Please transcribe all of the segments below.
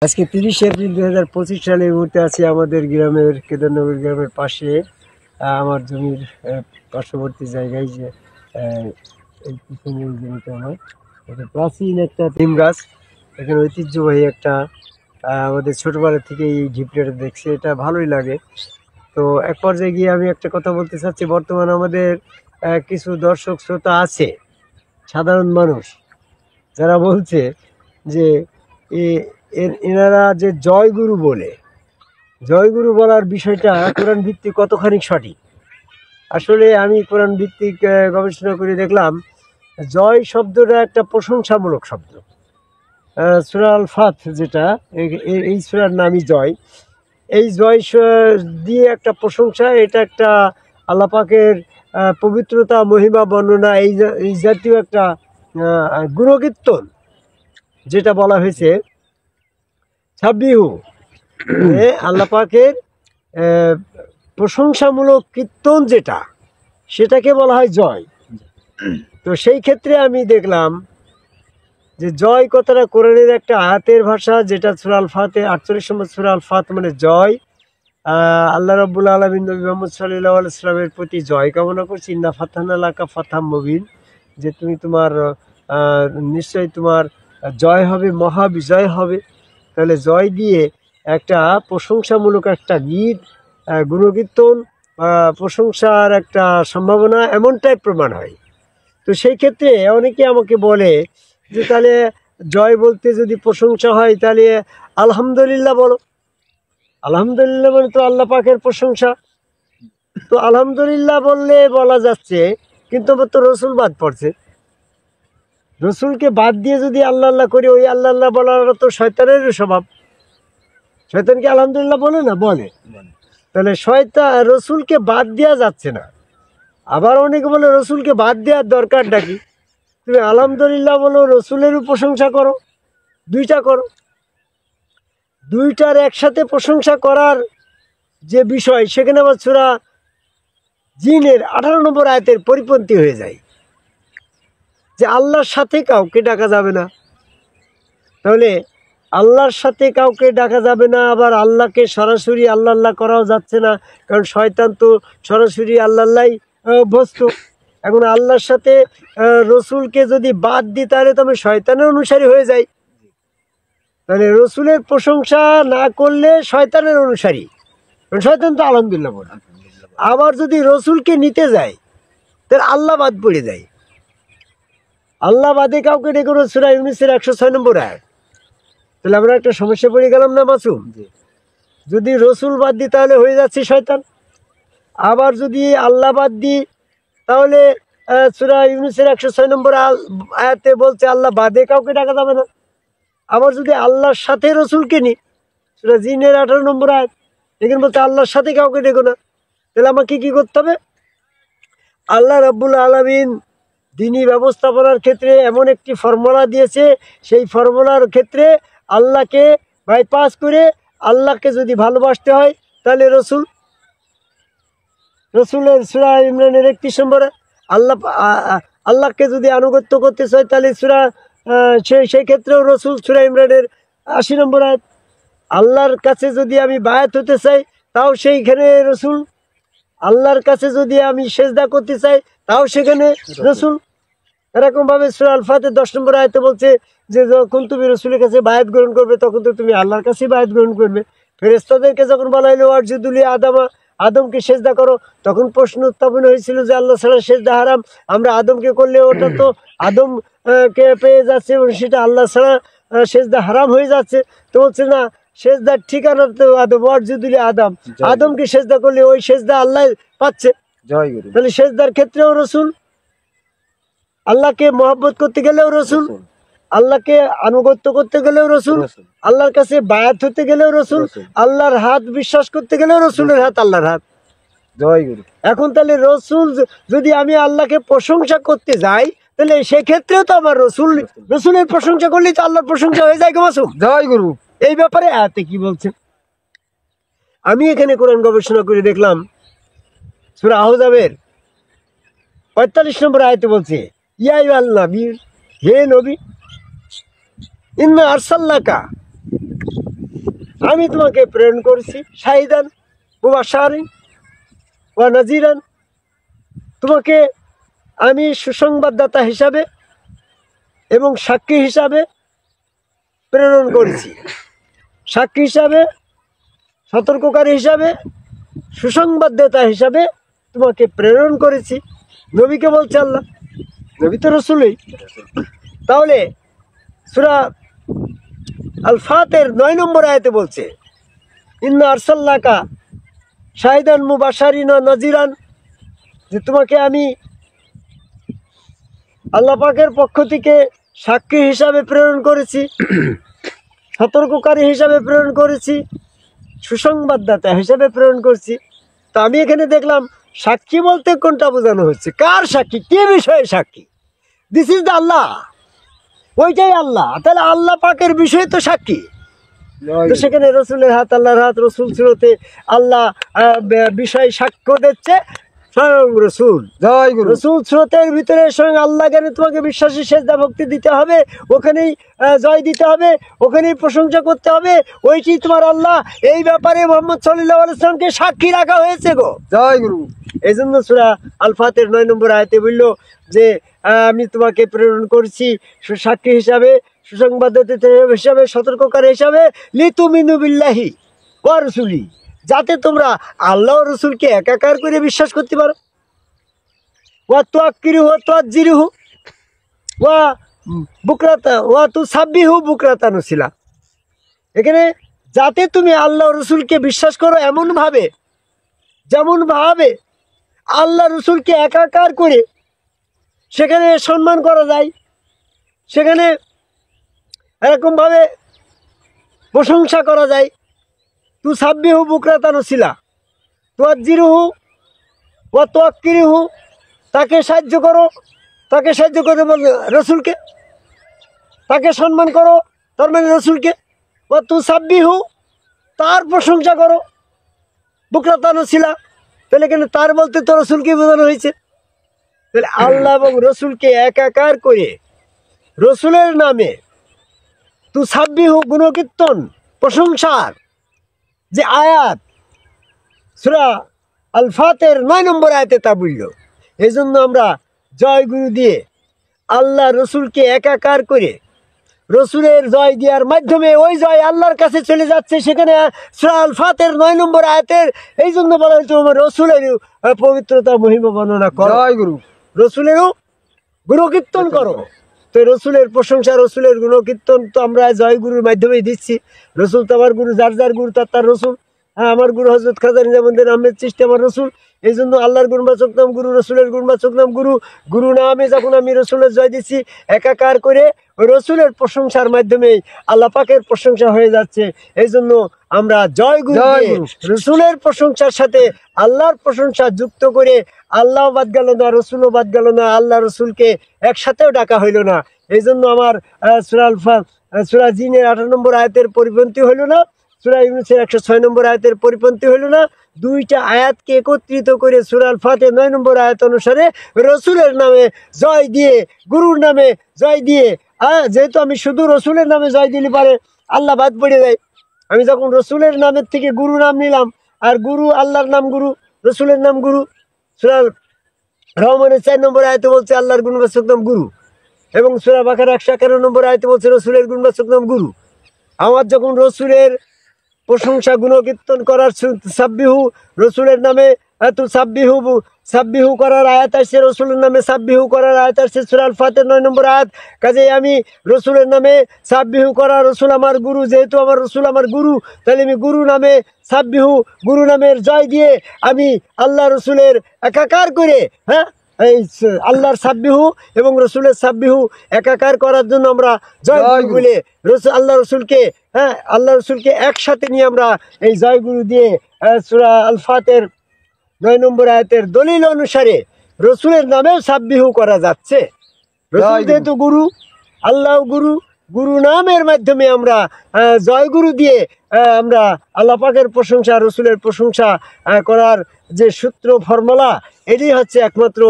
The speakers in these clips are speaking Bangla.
আজকে 30 এপ্রিল 2025 সালে এই মুহূর্তে আছি আমাদের গ্রামের কেদারনগর গ্রামের পাশে আমার জমির পার্শ্ববর্তী জায়গায় যে এই পিছনে জমিটা আমার এটা প্রাচীন একটা নিম গাছ। এখানে ঐতিহ্যবাহী একটা আমাদের ছোটোবেলা থেকে এই ঢিপটা দেখছি, এটা ভালোই লাগে। তো এক পর্যায়ে গিয়ে আমি একটা কথা বলতে চাচ্ছি, বর্তমান আমাদের কিছু দর্শক শ্রোতা আছে, সাধারণ মানুষ, যারা বলছে যে এনারা যে জয়গুরু বলে, জয়গুরু বলার বিষয়টা কোরআন ভিত্তিক কতখানি সঠিক। আসলে আমি কোরআন ভিত্তিক গবেষণা করে দেখলাম, জয় শব্দটা একটা প্রশংসামূলক শব্দ। সূরা আল ফাত যেটা, এই সূরার নামই জয়। এই জয় দিয়ে একটা প্রশংসা, এটা একটা আল্লাহ পাকের পবিত্রতা, মহিমা বর্ণনা, এই জাতীয় একটা গুণকীর্তন যেটা বলা হয়েছে সাব্বিহু, আল্লাহ পাকের প্রশংসামূলক কীর্তন যেটা, সেটাকে বলা হয় জয়। তো সেই ক্ষেত্রে আমি দেখলাম যে জয় কথাটা কোরআনের একটা আয়াতের ভাষা, যেটা সূরা আল ফাতে 48 নম্বর সূরা আল ফাত, মানে জয়। আল্লাহ রাব্বুল আলামিন নবী মুহাম্মদ সাল্লাল্লাহু আলাইহি ওয়াসাল্লামের প্রতি জয় কামনা করছি। ইন্না ফাতাহনা লাকা ফাতহাম মুবিন, যে তুমি তোমার নিশ্চয়ই তোমার জয় হবে, মহা বিজয় হবে। তাহলে জয় দিয়ে একটা প্রশংসামূলক একটা গীত, গুণকীর্তন, প্রশংসার একটা সম্ভাবনা এমনটাই প্রমাণ হয়। তো সেই ক্ষেত্রে অনেকে আমাকে বলে যে তাহলে জয় বলতে যদি প্রশংসা হয় তাহলে আলহামদুলিল্লাহ বলো। আলহামদুলিল্লাহ মানে তো আল্লাহ পাকের প্রশংসা। তো আলহামদুলিল্লাহ বললে বলা যাচ্ছে, কিন্তু আমার তো রসুল বাদ পড়ছে। রসুলকে বাদ দিয়ে যদি আল্লাহ আল্লাহ করি, ওই আল্লাহ আল্লাহ বলার তো শয়তানের স্বভাব। শয়তানকে আলহামদুলিল্লাহ বলে না, বলে। তাহলে রসুলকে বাদ দেওয়া যাচ্ছে না। আবার অনেকে বলে রসুলকে বাদ দেওয়ার দরকারটা কি? তুমি আলহামদুলিল্লাহ বলো, রসুলেরও প্রশংসা করো, দুইটা করো। দুইটার একসাথে প্রশংসা করার যে বিষয়, সেখানে আবার সূরা জিনের 18 নম্বর আয়াতের পরিপন্থী হয়ে যায় যে আল্লাহর সাথে কাউকে ডাকা যাবে না। তাহলে আল্লাহর সাথে কাউকে ডাকা যাবে না, আবার আল্লাহকে সরাসরি আল্লাহ আল্লাহ করাও যাচ্ছে না, কারণ শয়তান তো সরাসরি আল্লাহ আল্লাহ অভ্যস্ত। এখন আল্লাহর সাথে রসুলকে যদি বাদ দিই, তাহলে তো আমি শয়তানের অনুসারী হয়ে যাই। তাহলে রসুলের প্রশংসা না করলে শয়তানের অনুসারী, কারণ শয়তান তো আলহামদুলিল্লাহ বলে। আবার যদি রসুলকে নিতে যায়, তাহলে আল্লাহ বাদ পড়ে যায়। আল্লাহ বাদে কাউকে ডেকে সূরা ইউনূসের 106 নম্বর আয়াত। তাহলে আমরা একটা সমস্যা পড়ে গেলাম না মাসুম? যদি রসুল বাদ দিই তাহলে হয়ে যাচ্ছে শয়তান। আবার যদি আল্লাহ বাদ দিই, তাহলে সূরা ইউনূসের 106 নম্বর আয়াতে বলছে আল্লাহ বাদে কাউকে ডাকা যাবে না। আবার যদি আল্লাহর সাথে রসুলকে নিই, সূরা জিনের 18 নম্বর আয়াত, এখানে বলছে আল্লাহর সাথে কাউকে ডেকো না। তাহলে আমাকে কি করতে হবে? আল্লাহ রাব্বুল আলামিন দ্বীনি ব্যবস্থাপনার ক্ষেত্রে এমন একটি ফর্মুলা দিয়েছে, সেই ফর্মুলার ক্ষেত্রে আল্লাহকে বাইপাস করে আল্লাহকে যদি ভালোবাসতে হয়, তাহলে রসুলের সূরা ইমরানের 31 নম্বরে আল্লাহকে যদি আনুগত্য করতে চাই, তাহলে সেই ক্ষেত্রেও রসুল সূরা ইমরানের 80 নম্বর আয়াত। আল্লাহর কাছে যদি আমি বায়াত হতে চাই, তাও সেইখানে রসুল। আল্লাহর কাছে যদি আমি সেজদা করতে চাই, তাও সেখানে রসুল। এরকমভাবে সূরা আল ফাতের 10 নম্বর আয়াতে বলছে যে যখন তুমি রসুলের কাছে বায়াত গ্রহণ করবে, তখন তো তুমি আল্লাহর কাছে বায়াত গ্রহণ করবে। ফেরেশতাদেরকে যখন বলা হলো ওয়াসজুদু আদমকে সেজদা করো, তখন প্রশ্ন উত্থাপন হয়েছিল যে আল্লাহ ছাড়া সেজদা হারাম। আমরা আদমকে করলে ওটা তো আদম কে পেয়ে যাচ্ছে, এবং সেটা আল্লাহ ছাড়া সেজদা হারাম হয়ে যাচ্ছে। তো বলছে না, সেজদার ঠিকানা তো আদম, ওয়াসজুদু আদমকে সেজদা করলে ওই সেজদা আল্লাহ পাচ্ছে। তাহলে সেজদার ক্ষেত্রেও রসুল, আল্লাহকে মহব্বত করতে গেলেও রসুল, আল্লাহকে আনুগত্য করতে গেলেও রসুল, আল্লাহর কাছে বায়াত হতে গেলেও রসুল, আল্লাহর হাত বিশ্বাস করতে গেলেও রসুলের হাত, আল্লাহর হাত। এখন তাহলে রসুল যদি আমি আল্লাহকে প্রশংসা করতে যাই, তাহলে সেক্ষেত্রেও তো আমার রসুলের প্রশংসা করলেই তো আল্লাহর প্রশংসা হয়ে যায়। মাসুম, জয় গুরু। এই ব্যাপারে আয়াতে কি বলছে? আমি এখানে কোরআন গবেষণা করে দেখলাম, সূরা আহজাবের 45 নম্বর আয়াতে বলছে, ইয়া আইয়ুহান নবী, হে নবী, ইন্না আরসালনাকা আমি তোমাকে প্রেরণ করেছি শাহিদান মুবাশশিরান ওয়া নাযিরান, তোমাকে আমি সুসংবাদদাতা হিসাবে এবং সাক্ষী হিসাবে প্রেরণ করেছি। সাক্ষী হিসাবে, সতর্ককারী হিসাবে, সুসংবাদদাতা হিসাবে তোমাকে প্রেরণ করেছি। নবীকে বলছে আল্লাহ, নবী তো রসুলই। তাহলে সূরা আল ফাতির 9 নম্বর আয়াতে বলছে ইন্না আরসালনাকা শাহিদান মুবাশশিরান ওয়া নাযিরান, যে তোমাকে আমি আল্লাহ পাকের পক্ষ থেকে সাক্ষী হিসাবে প্রেরণ করেছি, সতর্ককারী হিসাবে প্রেরণ করেছি, সুসংবাদদাতা হিসাবে প্রেরণ করছি। তো আমি এখানে দেখলাম সাক্ষী বলতে কোনটা বোঝানো হচ্ছে, কার সাক্ষী, কে বিষয়ে সাক্ষী? দিস ইজ দ্য আল্লাহ, ওইটাই আল্লাহ। তাহলে আল্লাহ পাকের বিষয়ে তো সাক্ষী। তো সেখানে রসুলের হাত, আল্লাহর হাত, রসুল সুরতে আল্লাহ বিষয় সাক্ষ্য দিচ্ছে স্বয়ং রসুল। জয় গুরু। রসুল স্রোতের ভিতরে স্বয়ং আল্লাহ জ্ঞানে তোমাকে বিশ্বাসী সেজদা ভক্তি দিতে হবে, ওখানেই জয় দিতে হবে, ওখানেই প্রশংসা করতে হবে, ওইটি তোমার আল্লাহ। এই ব্যাপারে মোহাম্মদ সাল্লাল্লাহু আলাইহি ওয়াসাল্লামকে সাক্ষী রাখা হয়েছে গো। জয় গুরু। এই জন্য সূরা আল ফাতির 9 নম্বর আয়াতে বলল যে আমি তোমাকে প্রেরণ করছি সাক্ষী হিসাবে, সুসংবাদদাতা হিসাবে, সতর্ককারী হিসাবে, লিতুমিনু বিল্লাহি ওয়া রাসূলি, যাতে তোমরা আল্লাহ ও রসুলকে একাকার করে বিশ্বাস করতে পারো। ওয়া তুআক্কিরুহু ওয়া তুআজ্জিরুহু ওয়া বুকরাতা ওয়া তুসাব্বিহু বুকরাতান ওয়াসিলা। এখানে যাতে তুমি আল্লাহ ও রসুলকে বিশ্বাস করো এমনভাবে যেমনভাবে আল্লাহ রসুলকে একাকার করে সেখানে সম্মান করা যায়, সেখানে এরকমভাবে প্রশংসা করা যায়। তুসাব্বিহু বুকরাতান ওয়াসিলা, তুআজ্জিরুহু ওয়া তুআক্কিরুহু, তাকে সাহায্য করো, তাকে সাহায্য করে বলবে রসুলকে, তাকে সম্মান করো তার মানে রসুলকে। ওয়া তুসাব্বিহু, তার প্রশংসা করো, বুকরাতান ওয়াসিলা, তাহলে এখানে তার বলতে তো রসুলকে বোঝানো হয়েছে। তাহলে আল্লাহ এবং রসুলকে একাকার করে রসুলের নামে তুসাব্বিহু গুণকীর্তন প্রশংসার যে আয়াত সূরা আল ফাতির 9 নম্বর আয়াতে তা বলল। এই জন্য আমরা জয় গুরু দিয়ে আল্লাহ রসুলকে একাকার করে রসুলের জয় দেওয়ার মাধ্যমে ওই জয় আল্লাহর কাছে চলে যাচ্ছে। সেখানে সূরা আল ফাতির 9 নম্বর আয়াতের এই জন্য বলা হয়েছে রসুলের পবিত্রতা মহিমা বর্ণনা করো, জয় গুরু। রসুলেরও গুণকীর্তন করো। তো রসুলের প্রশংসা, রসুলের গুণকীর্তন তো আমরা জয় গুরুর মাধ্যমেই দিচ্ছি। রসুল তো আমার গুরু, যার যার গুরু তার তার রসুল। হ্যাঁ, আমার গুরু হযরত খাজা নিজামুদ্দিন আহমেদ চিশতি আমার রসুল। এই জন্য আল্লাহর গুণবাচক নাম গুরু, রসুলের গুণবাচক নাম গুরু। গুরু নামে যখন আমি রসুলের জয় দিচ্ছি একাকার করে, ওই রসুলের প্রশংসার মাধ্যমেই আল্লাহ পাকের প্রশংসা হয়ে যাচ্ছে। এই জন্য আমরা জয় গুরু দিয়ে রসুলের প্রশংসার সাথে আল্লাহর প্রশংসা যুক্ত করে, আল্লাহ বাদ গেল না, রসুলও বাদ গেল না, আল্লাহ রসুলকে একসাথেও ডাকা হইল না। এই জন্য আমার সূরা জিনের 18 নম্বর আয়াতের পরিপন্থী হইল না, সূরা ইউনূসের 106 নম্বর আয়াতের পরিপন্থী হইল না। দুইটা আয়াতকে একত্রিত করে সূরা আল ফাতির 9 নম্বর আয়াত অনুসারে রসুলের নামে জয় দিয়ে, গুরুর নামে জয় দিয়ে, যেহেতু আমি শুধু রসুলের নামে জয় দিলে পারে আল্লাহ বাদ পড়ে যায়। আমি যখন রসুলের নামের থেকে গুরু নাম নিলাম, আর গুরু আল্লাহর নাম গুরু, রসুলের নাম গুরু। সূরা রহমানের 4 নম্বর আয়াতে বলছে আল্লাহর গুণবাচক নাম গুরু, এবং সূরা বাকারা 151 নম্বর আয়াতে বলছে রসুলের গুণবাচক নাম গুরু। আমার যখন রসুলের প্রশংসা গুণকীর্তন করার সাব্বিহু, রসুলের নামে এত সাব্বিহু করার আয়াত আসছে, রসুলের নামে সাব্বিহু করার আয়াত আসছে সূরা আল ফাতির 9 নম্বর আয়াত। কাজেই আমি রসুলের নামে সাব্বিহু করা, রসুল আমার গুরু, যেহেতু আমার রসুল আমার গুরু, তাহলে আমি গুরু নামে সাব্বিহু, গুরু নামের জয় দিয়ে আমি আল্লাহ রসুলের একাকার করে, হ্যাঁ, এই আল্লাহর সাব্বিহু এবং রসুলের সাব্বিহু একাকার করার জন্য আমরা জয় গুরু বলে আল্লাহ রসুলকে, হ্যাঁ, আল্লাহ রসুলকে একসাথে নিয়ে আমরা এই জয় গুরু দিয়ে সূরা আল ফাতির 9 নম্বর আয়াতের দলিল অনুসারে রসুলের নামেও সাব্বিহু করা যাচ্ছে। রসুল যেহেতু গুরু, আল্লাহ গুরু, গুরু নামের মাধ্যমে আমরা জয় গুরু দিয়ে আমরা আল্লাহ পাকের প্রশংসা, রসুলের প্রশংসা করার যে সূত্র ফর্মুলা, এটি হচ্ছে একমাত্র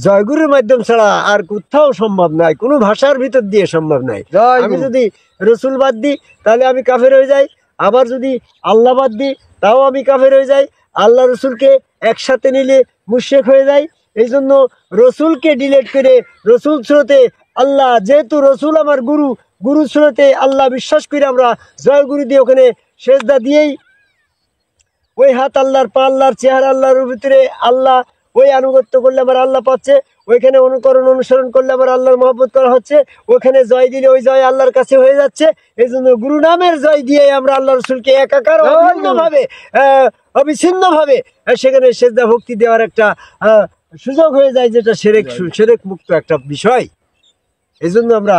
জয়গুরুর মাধ্যম ছাড়া আর কোথাও সম্ভব নয়, কোনো ভাষার ভিতর দিয়ে সম্ভব নয়। আমি যদি রসুল বাদ দিই তাহলে আমি কাফের হয়ে যাই, আবার যদি আল্লাহ বাদ দিই তাও আমি কাফের হয়ে যাই, আল্লাহ রসুলকে একসাথে নিলে মুশরিক হয়ে যায়। এই জন্য রসুলকে ডিলেট করে রসুল স্রোতে আল্লাহ, যেহেতু রসুল আমার গুরু, গুরু স্রোতে আল্লাহ বিশ্বাস করে আমরা জয় গুরু দিয়ে ওখানে সেজদা দিয়েই ওই হাত আল্লাহর, পা আল্লাহর, চেহারা আল্লাহর ভিতরে আল্লাহ, ওই আনুগত্য করলে আমার আল্লাহ পাচ্ছে, ওইখানে অনুকরণ অনুসরণ করলে আমার আল্লাহর মহব্বত করা হচ্ছে, ওখানে জয় দিলে ওই জয় আল্লাহর কাছে হয়ে যাচ্ছে। এই জন্য গুরু নামের জয় দিয়ে আমরা আল্লাহ রসুলকে একাকার অবিচ্ছিন্নভাবে সেখানে সেজদা ভক্তি দেওয়ার একটা সুযোগ হয়ে যায়, যেটা সেরেক মুক্ত একটা বিষয়। এই জন্য আমরা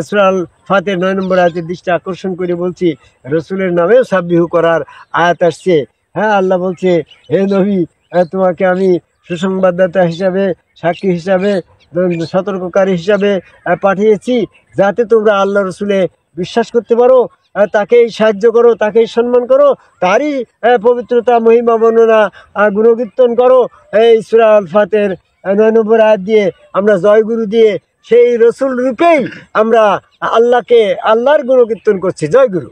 সূরা আল ফাতিহার 9 নম্বর আয়াতের দৃষ্টি আকর্ষণ করে বলছি, রসুলের নামেও সাব্বিহু করার আয়াত আসছে। হ্যাঁ, আল্লাহ বলছে, হে নবী, তোমাকে আমি সুসংবাদদাতা হিসাবে, সাক্ষী হিসাবে, সতর্ককারী হিসাবে পাঠিয়েছি, যাতে তোমরা আল্লাহ রসুলে বিশ্বাস করতে পারো, তাকেই সাহায্য করো, তাকেই সম্মান করো, তারই পবিত্রতা, মহিমা, বর্ণনা, গুণকীর্তন করো। এই সূরা আল ফাতিহার 9 নম্বর আয়াত দিয়ে আমরা জয়গুরু দিয়ে সেই রসুল রূপেই আমরা আল্লাহর গুণকীর্তন করছি। জয়গুরু।